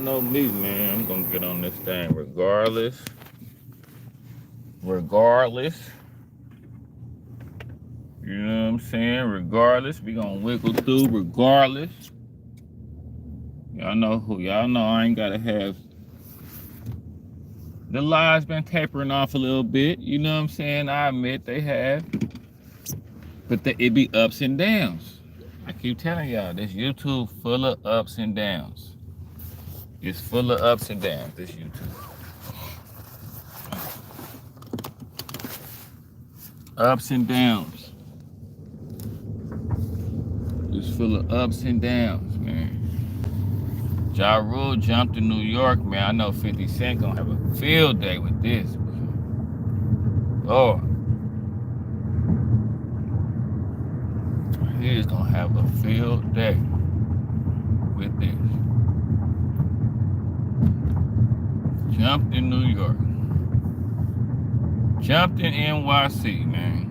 know me, man. I'm gonna get on this thing regardless. Regardless. You know what I'm saying? Regardless. We gonna wiggle through regardless. Y'all know who. Y'all know I ain't gotta have. The lies been tapering off a little bit. You know what I'm saying? I admit they have. But it be ups and downs. I keep telling y'all, this YouTube full of ups and downs. It's full of ups and downs, this YouTube. Ups and downs. It's full of ups and downs, man. Ja Rule jumped in New York, man. I know 50 Cent gonna have a field day with this. Lord. He is gonna have a field day with this. Jumped in New York. Jumped in NYC, man.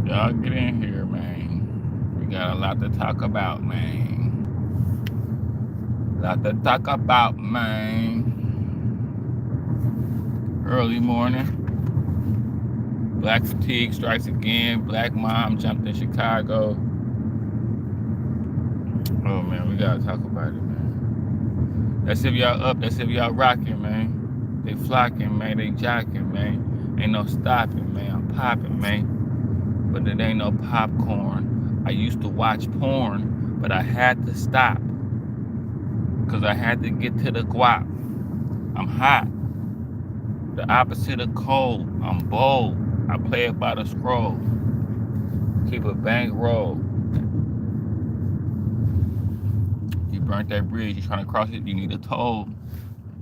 Y'all get in here, man. We got a lot to talk about, man. Lot to talk about, man. Early morning. Black fatigue strikes again. Black mom jumped in Chicago. Oh, man, we gotta talk about it, man. That's if y'all up. That's if y'all rocking, man. They flocking, man. They jocking, man. Ain't no stopping, man. I'm popping, man. But it ain't no popcorn. I used to watch porn, but I had to stop. Because I had to get to the guap. I'm hot. The opposite of cold. I'm bold. I play it by the scroll. Keep a bankroll. You burnt that bridge. You trying to cross it, you need a toll.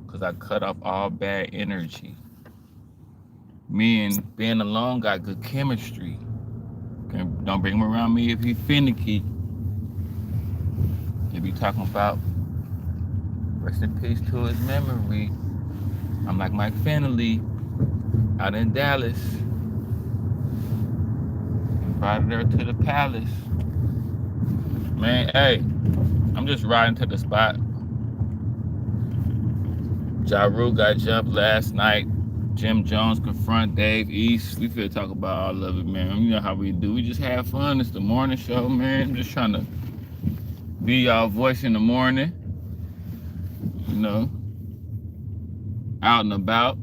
Because I cut off all bad energy. Me and being alone got good chemistry. Don't bring him around me if he finicky. They be talking about rest in peace to his memory. I'm like Mike Fennelly out in Dallas. Invited her to the palace. Man, hey, I'm just riding to the spot. Ja Rule got jumped last night. Jim Jones confront Dave East. We finna talk about all of it, man. You know how we do. We just have fun. It's the morning show, man. I'm just trying to be y'all voice in the morning. You know, out and about.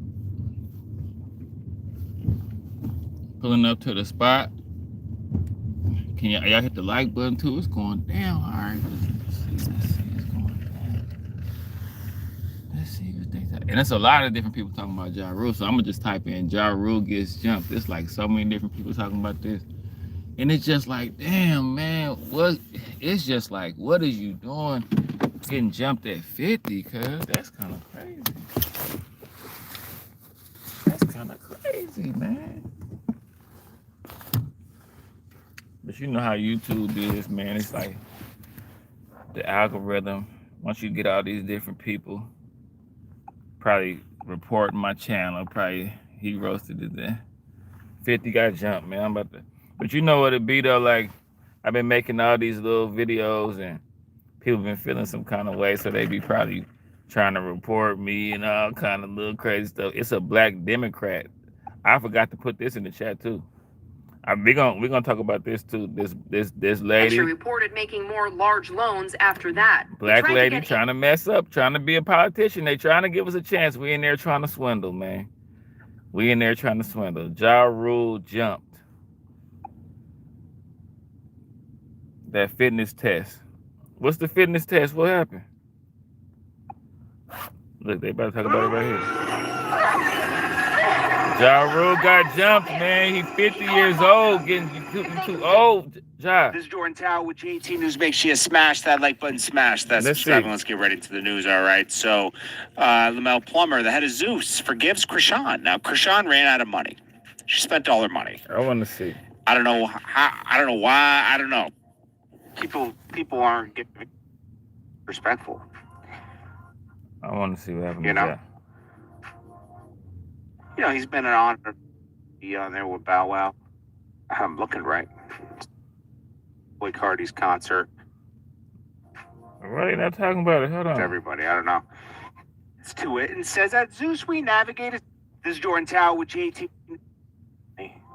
Pulling up to the spot. Can y'all hit the like button too? It's going down. All right. Let's see. It's going down. Let's see what they say. And it's a lot of different people talking about Ja Rule. So I'm gonna just type in Ja Rule gets jumped. It's like so many different people talking about this. And it's just like, damn, man, what? It's just like, what is you doing getting jumped at 50? Cuz that's kind of crazy. That's kind of crazy, man. But you know how YouTube is, man. It's like the algorithm. Once you get all these different people, probably reporting my channel, probably he roasted it there. 50 got jumped, man. I'm about to. But you know what it be though? Like I've been making all these little videos and people been feeling some kind of way, so they be probably trying to report me and all kind of little crazy stuff. It's a black Democrat. I forgot to put this in the chat too. We're gonna talk about this too. This lady. She reported making more large loans after that. Black lady trying to mess up, trying to be a politician. They trying to give us a chance. We in there trying to swindle, man. We in there trying to swindle. Ja Rule jumped that fitness test. What's the fitness test? What happened? Look, they about to talk about it right here. Ja Rule got jumped, man. He 50 years old, getting too old. Ja. This is Jordan Tower with JT News. Make sure you smash that like button, smash that subscribe, and let's get right into the news. All right. So, Lamel Plummer, the head of Zeus, forgives Krishan. Now, Krishan ran out of money. She spent all her money. I want to see. I don't know how. I don't know why. I don't know. People aren't getting respectful. I want to see what happens. You know. You know, he's been an honor to be on there with Bow Wow. I'm looking right. Boy Cardi's concert. Why are you not talking about it? Hold on. Everybody, I don't know. It's to it and says that Zeus we navigated. This is Jordan Tao with JT.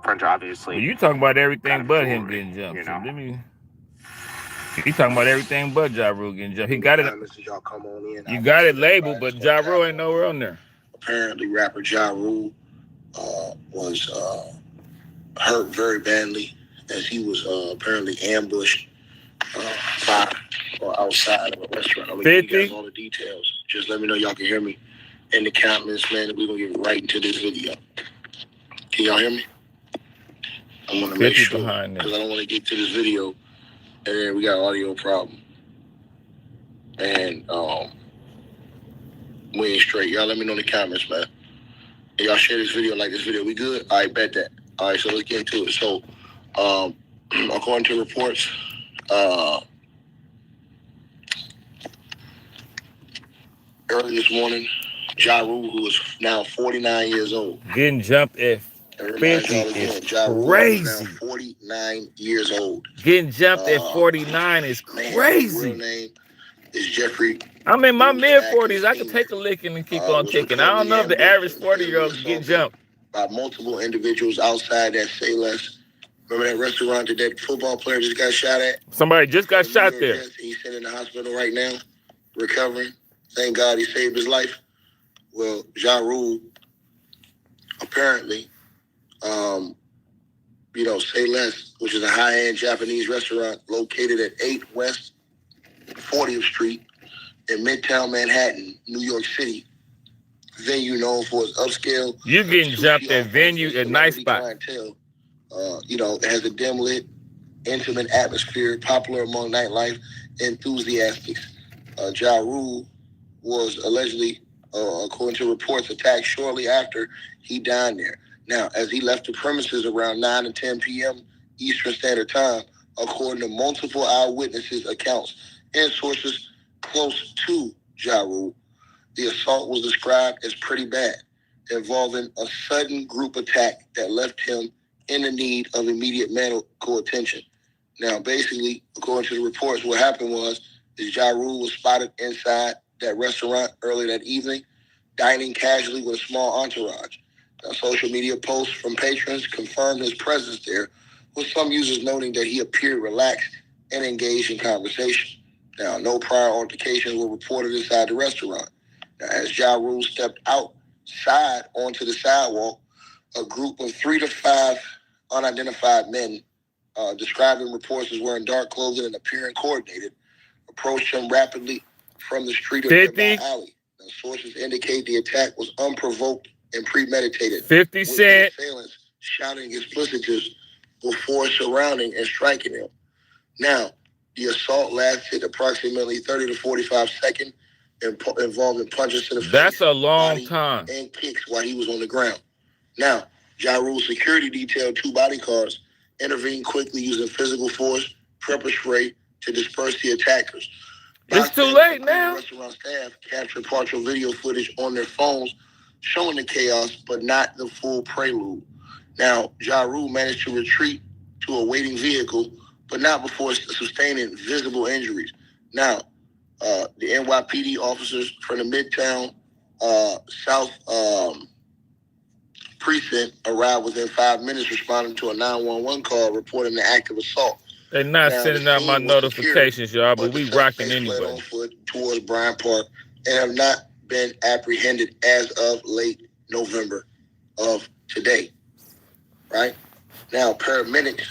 French, obviously. Well, you talking about everything kind of but him jewelry, getting jumped. you So know. let me. He talking about everything but Ja Rule getting jumped. He got it. Y'all come on in. You got it labeled, but Ja Rule ain't nowhere on there. Apparently, rapper Ja Rule was hurt very badly as he was apparently ambushed by or outside of a restaurant. I'm gonna give you guys all the details. Just let me know y'all can hear me in the comments, man. And we're gonna get right into this video. Can y'all hear me? I want to make sure because I don't want to get to this video and then we got an audio problem. And we ain't straight. Y'all let me know in the comments, man. And y'all share this video, like this video. We good? I bet that. All right, so let's get into it. So, according to reports, early this morning, Ja Rule, who is now 49 years old, getting jumped at 50 is crazy. 49 years old. Getting jumped at 49 is crazy. His real name is Jeffrey. I'm in my mid-40s. I can take a licking and keep on ticking. I don't know if the average 40-year-old get jumped by multiple individuals outside that Say Less. Remember that restaurant that football player just got shot at? Somebody just got shot there. He's sitting in the hospital right now, recovering. Thank God he saved his life. Well, Ja Rule, apparently, Say Less, which is a high-end Japanese restaurant located at 8 West 40th Street in Midtown Manhattan, New York City. Venue known for its upscale. You getting jumped at venue at nice spot. Clientele. It has a dim lit, intimate atmosphere, popular among nightlife enthusiasts. Ja Rule was allegedly, according to reports, attacked shortly after he dined there. Now, as he left the premises around 9 to 10 p.m. Eastern Standard Time, according to multiple eyewitnesses' accounts and sources close to Ja Rule, the assault was described as pretty bad, involving a sudden group attack that left him in the need of immediate medical attention. Now, basically, according to the reports, what happened was Ja Rule was spotted inside that restaurant early that evening, dining casually with a small entourage. Now, social media posts from patrons confirmed his presence there, with some users noting that he appeared relaxed and engaged in conversation. Now, no prior altercations were reported inside the restaurant. Now, as Ja Rule stepped outside onto the sidewalk, a group of 3 to 5 unidentified men, described in reports as wearing dark clothing and appearing coordinated, approached him rapidly from the street of nearby alley. Now, sources indicate the attack was unprovoked and premeditated. 50 Cent. The assailants shouting expletives before surrounding and striking him. Now, the assault lasted approximately 30 to 45 seconds, involving punches to the face. That's a long time. And kicks while he was on the ground. Now, Ja Rule's security detail 2 bodyguards intervened quickly using physical force, pepper spray to disperse the attackers. It's too late now. Restaurant staff captured partial video footage on their phones showing the chaos, but not the full prelude. Now, Ja Rule managed to retreat to a waiting vehicle, but not before sustaining visible injuries. Now, the NYPD officers from the Midtown South precinct arrived within 5 minutes, responding to a 911 call reporting the active assault. They're not sending out my notifications, y'all, but we rocking anyway. On foot towards Bryant Park and have not been apprehended as of late November of today. Right now, paramedics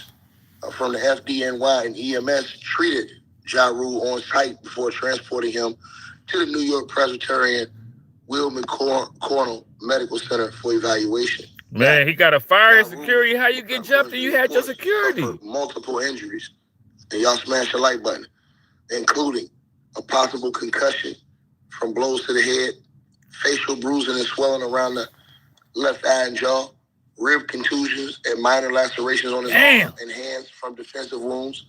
from the FDNY and EMS treated Ja Rule on site before transporting him to the New York Presbyterian Wilman Cornell Medical Center for evaluation. Man, he got a fire and security. How you get jumped and you had your security? Multiple injuries. And y'all smash the like button, including a possible concussion from blows to the head, facial bruising and swelling around the left eye and jaw, rib contusions and minor lacerations on his arm and hands from defensive wounds.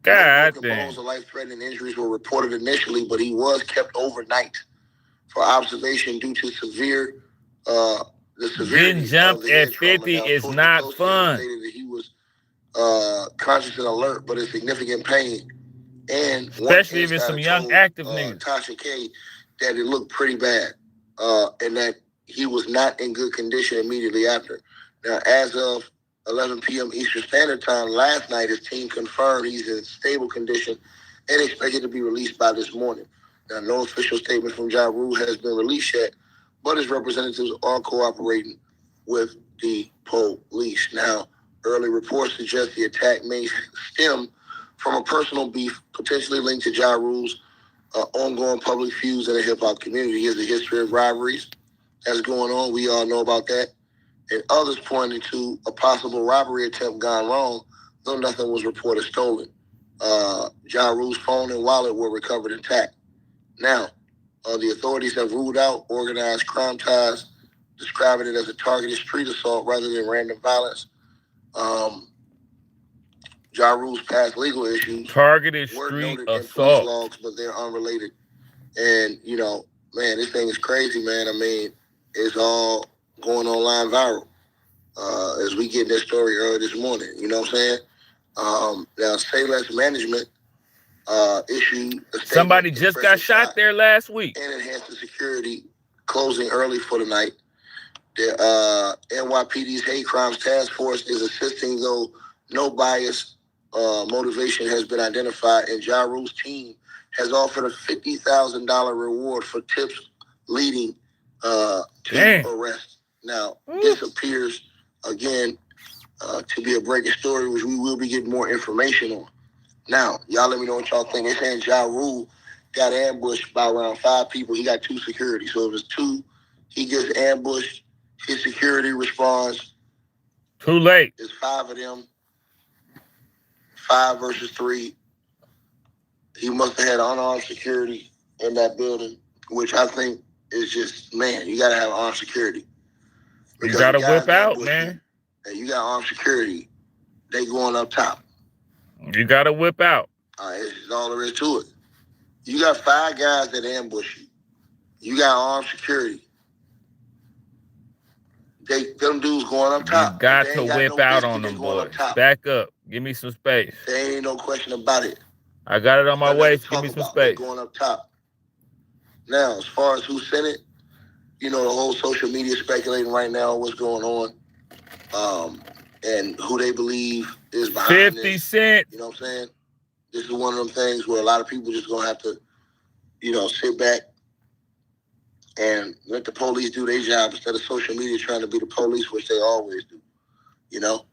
God damn. Bones of life-threatening injuries were reported initially, but he was kept overnight for observation due to the severity. Getting jumped at 50 is not fun. Stated that he was conscious and alert, but in significant pain. And especially if it's some young active niggas. Tasha K that it looked pretty bad, and that he was not in good condition immediately after. Now, as of 11 p.m. Eastern Standard Time last night, his team confirmed he's in stable condition and expected to be released by this morning. Now, no official statement from Ja Rule has been released yet, but his representatives are cooperating with the police. Now, early reports suggest the attack may stem from a personal beef potentially linked to Ja Rule's ongoing public feuds in the hip-hop community. Here's a history of rivalries that's going on. We all know about that. And others pointing to a possible robbery attempt gone wrong, though nothing was reported stolen. Ja Rule's phone and wallet were recovered intact. Now, the authorities have ruled out organized crime ties, describing it as a targeted street assault rather than random violence. Ja Rule's past legal issues targeted were street noted in assault police logs, but they're unrelated. And, you know, man, this thing is crazy, man. I mean, it's all going online viral as we get this story early this morning. You know what I'm saying? Now, Say Less Management issued a statement. Somebody just got shot there last week. And enhanced the security, closing early for the night. The NYPD's Hate Crimes Task Force is assisting, though no bias motivation has been identified, and Ja Rule's team has offered a $50,000 reward for tips leading to arrest. Now, this appears, again, to be a breaking story, which we will be getting more information on. Now, y'all let me know what y'all think. They're saying Ja Rule got ambushed by around 5 people. He got 2 security. So if it's 2, he gets ambushed. His security responds. Too late. There's 5 of them. 5 versus 3. He must have had unarmed security in that building, which I think is just, man, you got to have armed security. You got to whip out, man. And you got armed security. They going up top. You got to whip out. It's all there is to it. You got 5 guys that ambush you. You got armed security. Them dudes going up top. You got to whip out on them, boys. Back up. Give me some space. There ain't no question about it. I got it on my way. Give me some space. Going up top. Now, as far as who sent it, you know, the whole social media speculating right now what's going on, and who they believe is behind 50 Cent. You know what I'm saying? This is one of them things where a lot of people just gonna have to, you know, sit back and let the police do their job instead of social media trying to be the police, which they always do. You know?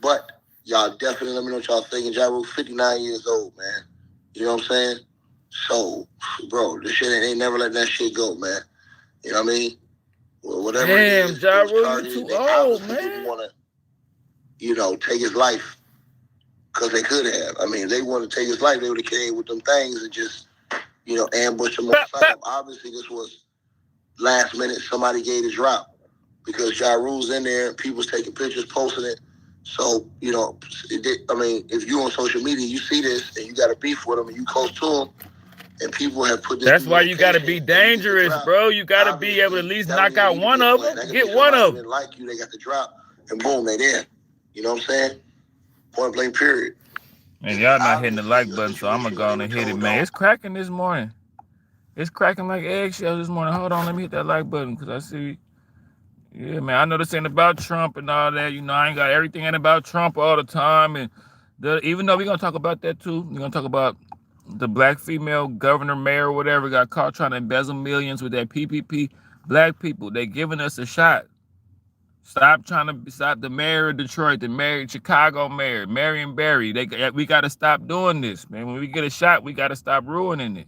But y'all definitely let me know what y'all thinking. Ja Rule 59 years old, man. You know what I'm saying? So, bro, this shit ain't never letting that shit go, man. You know what I mean? Well, whatever damn, it is, Ja Rule, you too old, man. Didn't want to, you know, take his life because they could have. I mean, if they wanted to take his life, they would have came with them things and just, you know, ambushed him on the side. Obviously, this was last minute. Somebody gave a drop because Ja Rule's in there. People's taking pictures, posting it. So, you know, I mean, if you're on social media, you see this and you got a beef with them and you close to them, and people have put this. That's why you got to be dangerous, bro. You got to be able to at least knock out one of them. Get one of them. Didn't like you, they got the drop, and boom, they there. You know what I'm saying? Point blank, period. Man, y'all not hitting the like button, so I'm gonna go on and hit it, man. It's cracking this morning. It's cracking like eggshells this morning. Hold on, let me hit that like button because I see. Yeah, man, I know this ain't about Trump and all that. You know, I ain't got everything ain't about Trump all the time. And even though we're going to talk about that too, we're going to talk about the black female governor, mayor, whatever, got caught trying to embezzle millions with that PPP. Black people, they giving us a shot. Stop trying to stop the mayor of Detroit, the mayor, Chicago mayor, Marion Barry. We got to stop doing this, man. When we get a shot, we got to stop ruining it.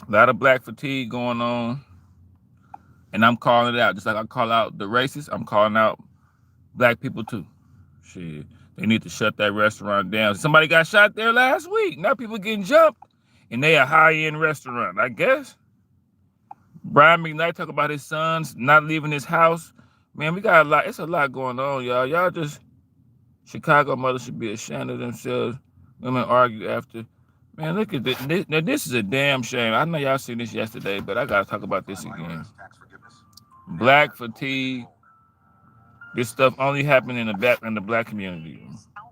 A lot of black fatigue going on. And I'm calling it out. Just like I call out the racists, I'm calling out black people too. Shit, they need to shut that restaurant down. Somebody got shot there last week. Now people getting jumped. And they a high-end restaurant, I guess. Brian McKnight talk about his sons not leaving his house. Man, we got a lot. It's a lot going on, y'all. Y'all just, Chicago mothers should be ashamed of themselves. Women argue after. Man, look at this. Now, this is a damn shame. I know y'all seen this yesterday, but I got to talk about this again. Black fatigue. This stuff only happened in the black community.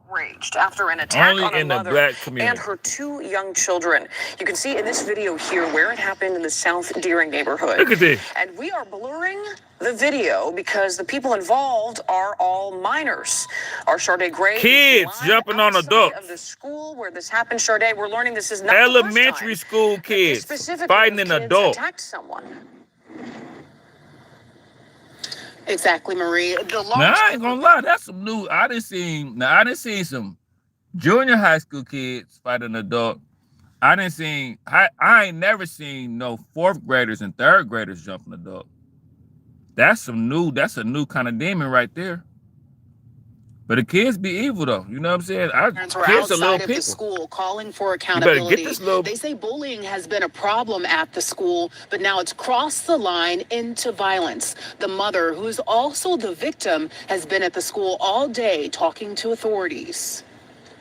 Outraged after an attack Only on a in the mother black and community. her 2 young children. You can see in this video here where it happened in the South Deering neighborhood. Look at this. And we are blurring the video because the people involved are all minors. Our Sade Gray Kids is live jumping on outside adults. of the school where this happened. Sade, we're learning this is not the Elementary first time school that this kids specific fighting group an of kids adult. attacked someone. Exactly, Marie. Now I ain't gonna lie, that's some new. I done seen some junior high school kids fight an adult. I ain't never seen no 4th graders and 3rd graders jump an adult. That's a new kind of demon right there. But the kids be evil though. You know what I'm saying? Parents were Kids are little outside of the people. school calling for You better accountability. get this little. They say bullying has been a problem at the school, but now it's crossed the line into violence. The mother, who is also the victim, has been at the school all day talking to authorities.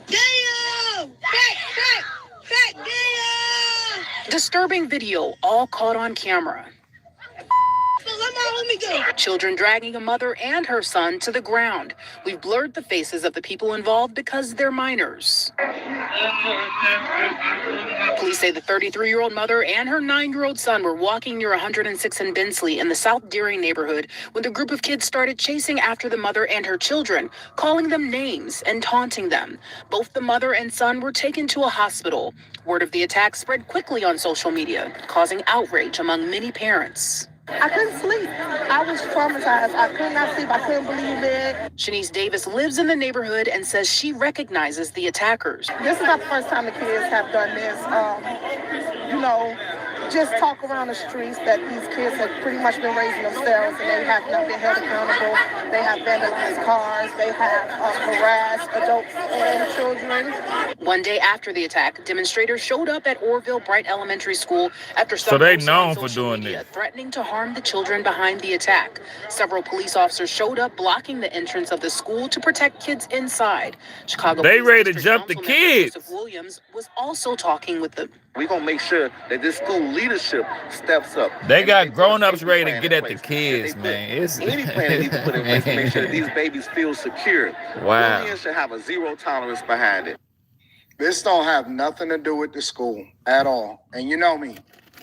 Damn! Disturbing video, all caught on camera. Children dragging a mother and her son to the ground. We've blurred the faces of the people involved because they're minors. Police say the 33-year-old mother and her 9-year-old son were walking near 106 and Bensley in the South Deering neighborhood when the group of kids started chasing after the mother and her children, calling them names and taunting them. Both the mother and son were taken to a hospital. Word of the attack spread quickly on social media, causing outrage among many parents. I couldn't sleep. I was traumatized. I could not sleep. I couldn't believe it. Shanice Davis lives in the neighborhood and says she recognizes the attackers. This is not the first time the kids have done this. Just talk around the streets that these kids have pretty much been raising themselves and they have not been held accountable. They have vandalized cars. They have harassed adults and children. One day after the attack, demonstrators showed up at Orville Bright Elementary School after So some they posted on known for social doing media this. threatening to harm the children behind the attack. Several police officers showed up blocking the entrance of the school to protect kids inside. Chicago They Police ready to District jump the Council member kids. Joseph Williams was also talking with the We're going to make sure that this school leadership steps up. They And got put a grown-ups safety ready to plan get in at the place. kids, That they man. It's put any plan that needs to put in place to make sure that these babies feel secure. Wow. Bullying should have a zero tolerance behind it. This don't have nothing to do with the school at all. And you know me,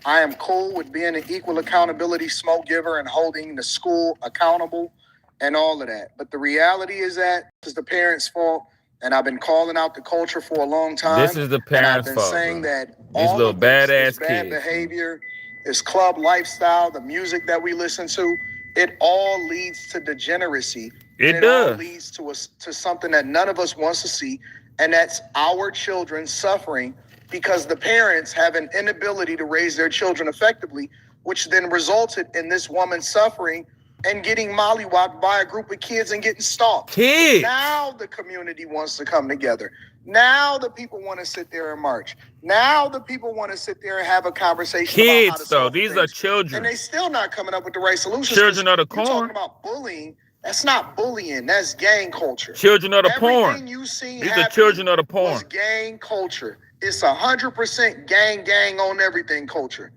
I am cool with being an equal accountability smoke giver and holding the school accountable and all of that. But the reality is that this is the parents' fault. And I've been calling out the culture for a long time. This is the parents' and I've been fault, saying bro. that These all little of this badass bad kids. behavior, this club lifestyle, the music that we listen to, it all leads to degeneracy. It And all does. leads to something that none of us wants to see. And that's our children suffering because the parents have an inability to raise their children effectively, which then resulted in this woman suffering and getting mollywopped by a group of kids and getting stalked. Kids. Now the community wants to come together. Now the people want to sit there and march. Now the people want to sit there and have a conversation about how Kids, to though. solve These are things. children. And they still not coming up with the right solutions. Children of the You're corn. talking about bullying. That's not bullying. That's gang culture. Children of the Everything porn. you seen These are happening children of the porn. was gang culture. It's 100% gang on everything culture.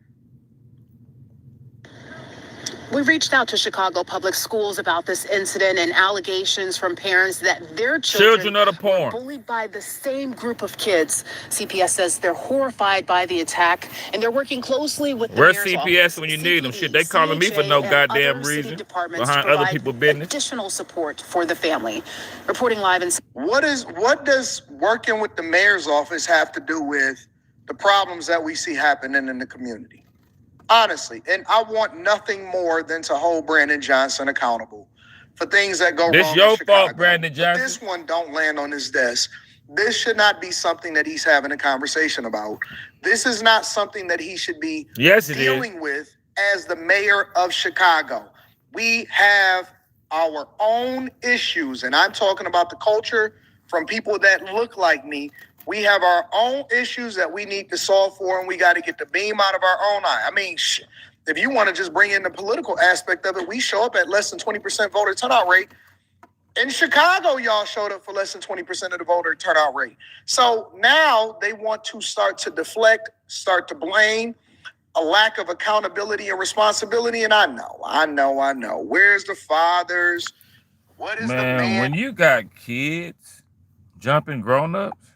We reached out to Chicago Public Schools about this incident and allegations from parents that their children Children of the porn. were bullied by the same group of kids. CPS says they're horrified by the attack and they're working closely with the Where's mayor's CPS office, when you need them? CPD, Shit, they calling me for no CHA, and goddamn other city reason departments behind to other provide people's business. additional support for the family. Reporting live in What does working with the mayor's office have to do with the problems that we see happening in the community? Honestly, and I want nothing more than to hold Brandon Johnson accountable for things that go This wrong your in Chicago. fault, Brandon But Johnson. this one don't land on his desk. This should not be something that he's having a conversation about. This is not something that he should be Yes, it is. dealing with as the mayor of Chicago. We have our own issues, and I'm talking about the culture from people that look like me. We have our own issues that we need to solve for, and we got to get the beam out of our own eye. I mean, if you want to just bring in the political aspect of it, we show up at less than 20% voter turnout rate. In Chicago, y'all showed up for less than 20% of the voter turnout rate. So now they want to start to deflect, start to blame, a lack of accountability and responsibility. And I know. Where's the fathers? What is the Man, man? when you got kids jumping grown-ups,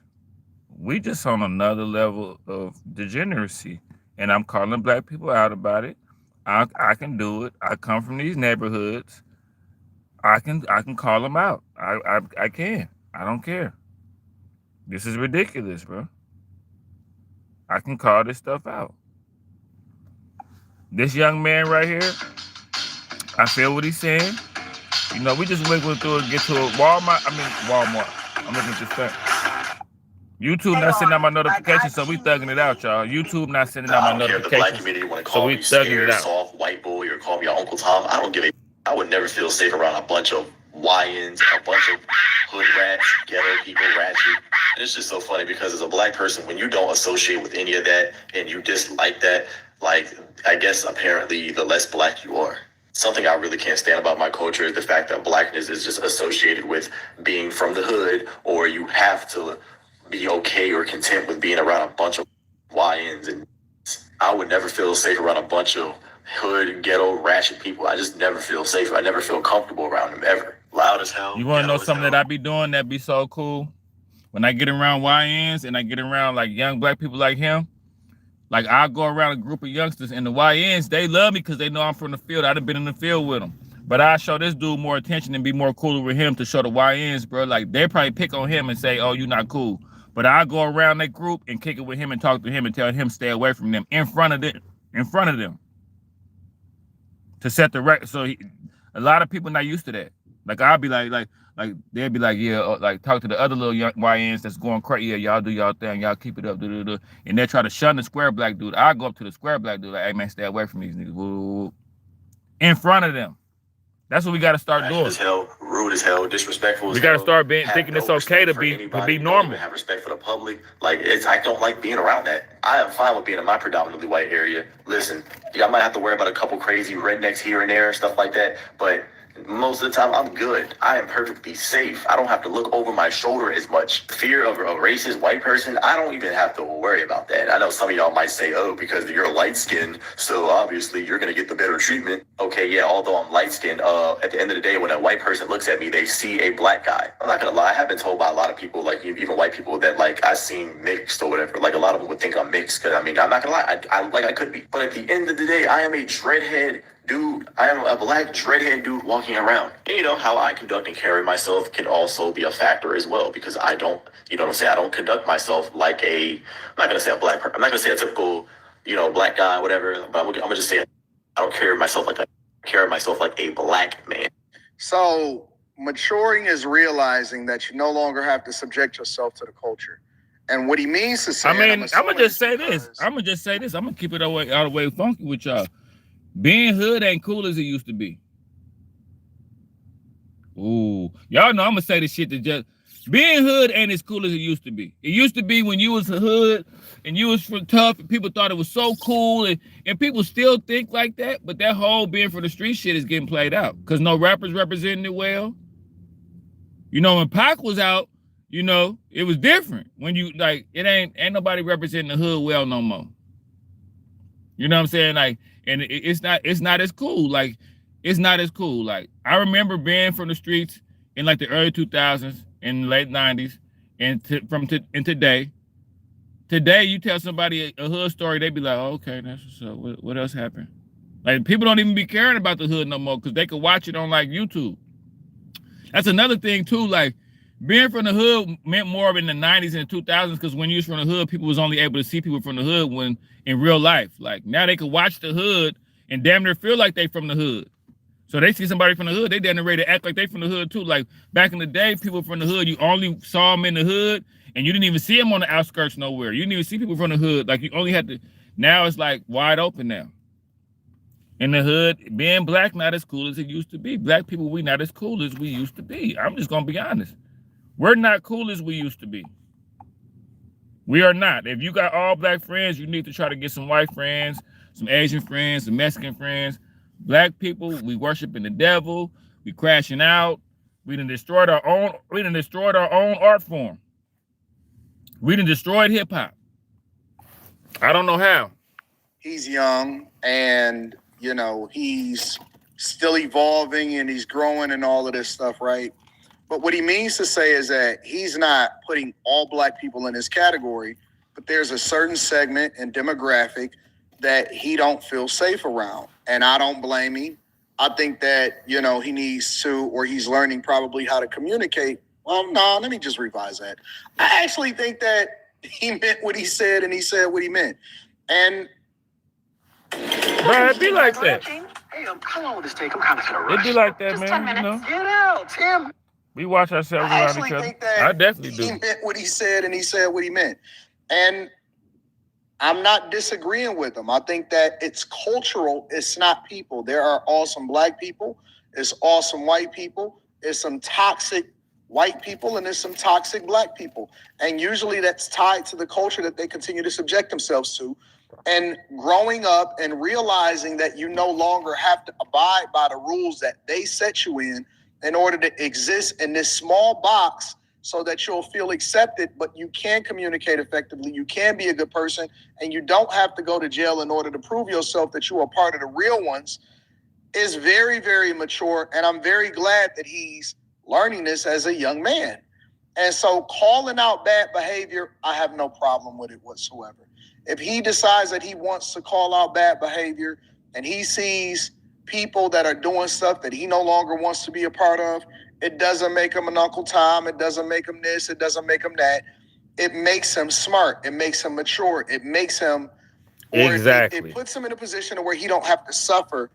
we just on another level of degeneracy. And I'm calling black people out about it. I can do it. I come from these neighborhoods. I can call them out. I can. I don't care. This is ridiculous, bro. I can call this stuff out. This young man right here, I feel what he's saying. You know, we just went through and get to a Walmart. I'm looking at this thing. YouTube not sending out my notifications, so we thugging it out, y'all. YouTube not sending out my notifications, the black community want to call me scared, soft, white boy, or call me Uncle Tom. I don't give a. I would never feel safe around a bunch of YNs, a bunch of hood rats, ghetto people, ratchet. And it's just so funny because as a black person, when you don't associate with any of that and you dislike that, like, I guess apparently the less black you are. Something I really can't stand about my culture is the fact that blackness is just associated with being from the hood, or you have to be okay or content with being around a bunch of YNs. And I would never feel safe around a bunch of hood, ghetto, ratchet people. I just never feel safe. I never feel comfortable around them ever. Loud as hell. You want to know something that I be doing that be so cool? When I get around YNs and I get around like young black people like him, like I go around a group of youngsters and the YNs, they love me because they know I'm from the field. I'd have been in the field with them. But I show this dude more attention and be more cooler with him to show the YNs, bro. Like they probably pick on him and say, oh, you not cool. But I go around that group and kick it with him and talk to him and tell him stay away from them in front of them. To set the record. So a lot of people not used to that. Like I'll be like they'll be like, yeah, like talk to the other little young YNs that's going crazy. Yeah, y'all do y'all thing, y'all keep it up, and they try to shun the square black dude. I go up to the square black dude, like, hey man, stay away from these niggas. Woo. In front of them. That's what we got to start doing. As hell, rude as hell, disrespectful as hell. We got to start thinking it's okay to be normal. Have respect for the public. Like I don't like being around that. I am fine with being in my predominantly white area. Listen, I might have to worry about a couple crazy rednecks here and there and stuff like that, but most of the time, I'm good. I am perfectly safe. I don't have to look over my shoulder as much. Fear of a racist white person, I don't even have to worry about that. I know some of y'all might say, oh, because you're light-skinned, so obviously you're going to get the better treatment. Okay, yeah, although I'm light-skinned, at the end of the day, when a white person looks at me, they see a black guy. I'm not going to lie. I have been told by a lot of people, like even white people, that like I seem mixed or whatever. Like a lot of them would think I'm mixed because, I mean, I'm not going to lie. I could be. But at the end of the day, I am a dreadhead dude. I am a black dreadhead dude walking around. And you know how I conduct and carry myself can also be a factor as well, because I don't, you know what I'm saying, I don't conduct myself like I'm not gonna say a black person, I'm not gonna say a typical, black guy, whatever, but I'm gonna just say I don't carry myself like that. I carry myself like a black man. So maturing is realizing that you no longer have to subject yourself to the culture. And what he means to say, I'm gonna just say this. I'm gonna keep it all the way funky with y'all. Being hood ain't cool as it used to be. Ooh, y'all know I'm gonna say the shit that just being hood ain't as cool as it used to be. It used to be when you was a hood and you was tough and people thought it was so cool, and people still think like that, but that whole being for the street shit is getting played out because no rappers representing it well. When Pac was out, it was different. When you like, it ain't nobody representing the hood well no more. You know what I'm saying? Like, and it's not as cool. Like, it's not as cool. Like, I remember being from the streets in like the early 2000s and late 90s, and today. Today, you tell somebody a hood story, they be like, oh, okay, that's what's up. What else happened? Like, people don't even be caring about the hood no more because they could watch it on like YouTube. That's another thing too. Like, being from the hood meant more in the 90s and 2000s because when you was from the hood, people was only able to see people from the hood when in real life. Like, now they could watch the hood and damn near feel like they from the hood. So they see somebody from the hood, they damn near ready to act like they from the hood too. Like, back in the day, people from the hood, you only saw them in the hood and you didn't even see them on the outskirts nowhere. You didn't even see people from the hood. Like, you only had to, now it's like wide open now. In the hood, being black not as cool as it used to be. Black people, we not as cool as we used to be. I'm just gonna be honest. We're not cool as we used to be. We are not. If you got all black friends, you need to try to get some white friends, some Asian friends, some Mexican friends. Black people, we worshiping the devil. We crashing out. We done destroyed our own art form. We done destroyed hip hop. I don't know how. He's young and, he's still evolving and he's growing and all of this stuff, right? But what he means to say is that he's not putting all black people in this category, but there's a certain segment and demographic that he don't feel safe around. And I don't blame him. I think that, you know, he needs to, or he's learning probably how to communicate. Well, no, let me just revise that. I actually think that he meant what he said and he said what he meant. And Bro, it be like that. Hey, how long will this take? I'm kind of in a rush. It be like that, Just man. 10 minutes. You know? Get out, Tim. We watch ourselves I around actually each other. think that I definitely he do. meant what he said and he said what he meant. And I'm not disagreeing with him. I think that it's cultural. It's not people. There are awesome black people. It's awesome white people. It's some toxic white people and there's some toxic black people. And usually that's tied to the culture that they continue to subject themselves to. And growing up and realizing that you no longer have to abide by the rules that they set you in order to exist in this small box so that you'll feel accepted, but you can communicate effectively, you can be a good person, and you don't have to go to jail in order to prove yourself that you are part of the real ones, is very, very mature. And I'm very glad that he's learning this as a young man. And so calling out bad behavior, I have no problem with it whatsoever. If he decides that he wants to call out bad behavior and he sees people that are doing stuff that he no longer wants to be a part of, it doesn't make him an Uncle Tom. It doesn't make him this. It doesn't make him that. It makes him smart. It makes him mature. It makes him, it puts him in a position where he don't have to suffer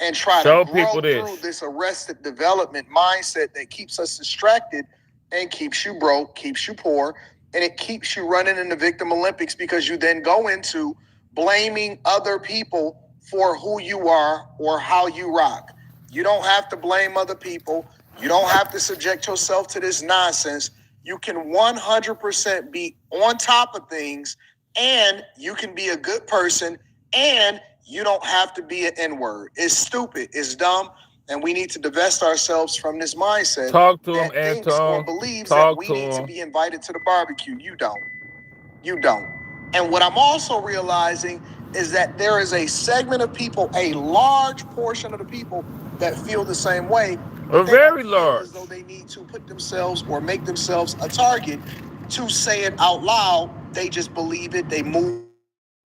and try to grow through this arrested development mindset that keeps us distracted and keeps you broke, keeps you poor, and it keeps you running in the victim Olympics because you then go into blaming other people for who you are or how you rock. You don't have to blame other people. You don't have to subject yourself to this nonsense. You can 100% be on top of things, and you can be a good person, and you don't have to be an N-word. It's stupid. It's dumb. And we need to divest ourselves from this mindset. Talk to him, that thinks or believes that we need to be invited to the barbecue. You don't. You don't. And what I'm also realizing is that there is a segment of people, a large portion of the people that feel the same way. A very large. As though they need to put themselves or make themselves a target to say it out loud. They just believe it. They move.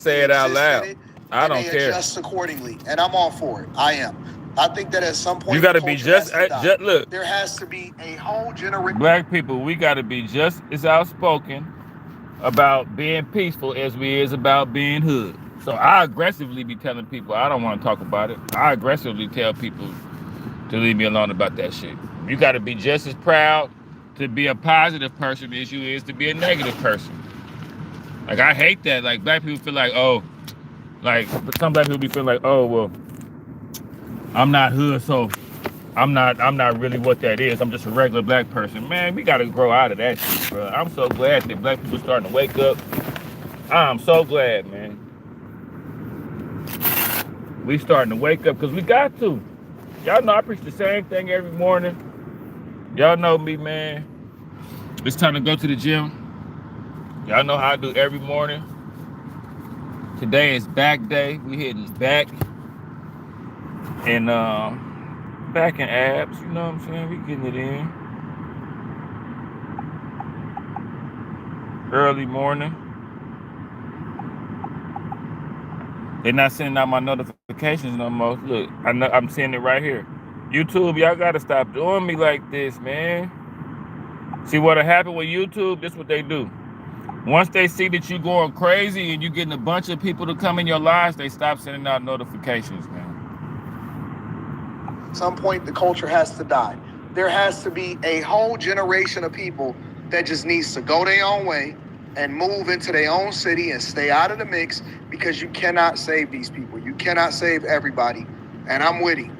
Say it out loud. I don't care. Adjust accordingly. And I'm all for it. I am. I think that at some point you got to be just look. There has to be a whole generation. Black people, we got to be just as outspoken about being peaceful as we is about being hood. So I aggressively be telling people I don't want to talk about it. I aggressively tell people to leave me alone about that shit. You got to be just as proud to be a positive person as you is to be a negative person. Like I hate that. Like black people feel like, oh, like some black people be feeling like, oh well, I'm not hood, so I'm not really what that is. I'm just a regular black person. Man, we gotta grow out of that shit, bro. I'm so glad that black people starting to wake up. I'm so glad, man. We starting to wake up because we got to. Y'all know I preach the same thing every morning. Y'all know me, man. It's time to go to the gym. Y'all know how I do every morning. Today is back day. We hitting back. And back in abs, you know what I'm saying? We getting it in. Early morning. They're not sending out my notifications no more. Look, I'm seeing it right here. YouTube, y'all gotta stop doing me like this, man. See what'll happen with YouTube? This is what they do. Once they see that you going crazy and you getting a bunch of people to come in your lives, they stop sending out notifications, man. At some point, the culture has to die. There has to be a whole generation of people that just needs to go their own way and move into their own city and stay out of the mix because you cannot save these people. You cannot save everybody. And I'm with you.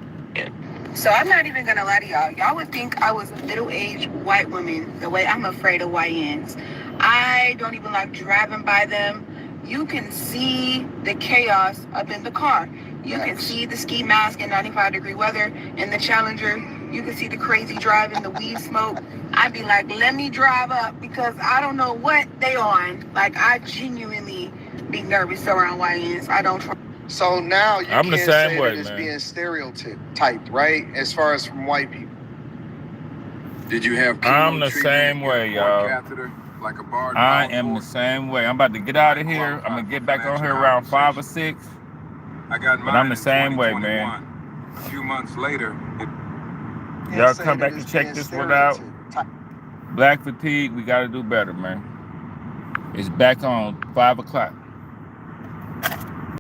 So I'm not even gonna lie to y'all. Y'all would think I was a middle-aged white woman the way I'm afraid of YNs. I don't even like driving by them. You can see the chaos up in the car. You can see the ski mask in 95-degree weather in the Challenger. You can see the crazy driving, the weed smoke. I'd be like, let me drive up because I don't know what they on. Like, I genuinely be nervous around YNs. I don't try. So now you I'm can't the same say way, that it's man. being stereotyped, right? As far as from white people. Did you have I'm the chemo same treatment, way, get a port y'all. catheter, like a barred I bowel am the port? same way. I'm about to get out of here. I'm gonna get back on here around 5 or 6. I got But mine I'm the in same way, 2021. man. A few months later, Y'all come back and check this one out. Black Fatigue, we gotta do better, man. It's back on 5 o'clock.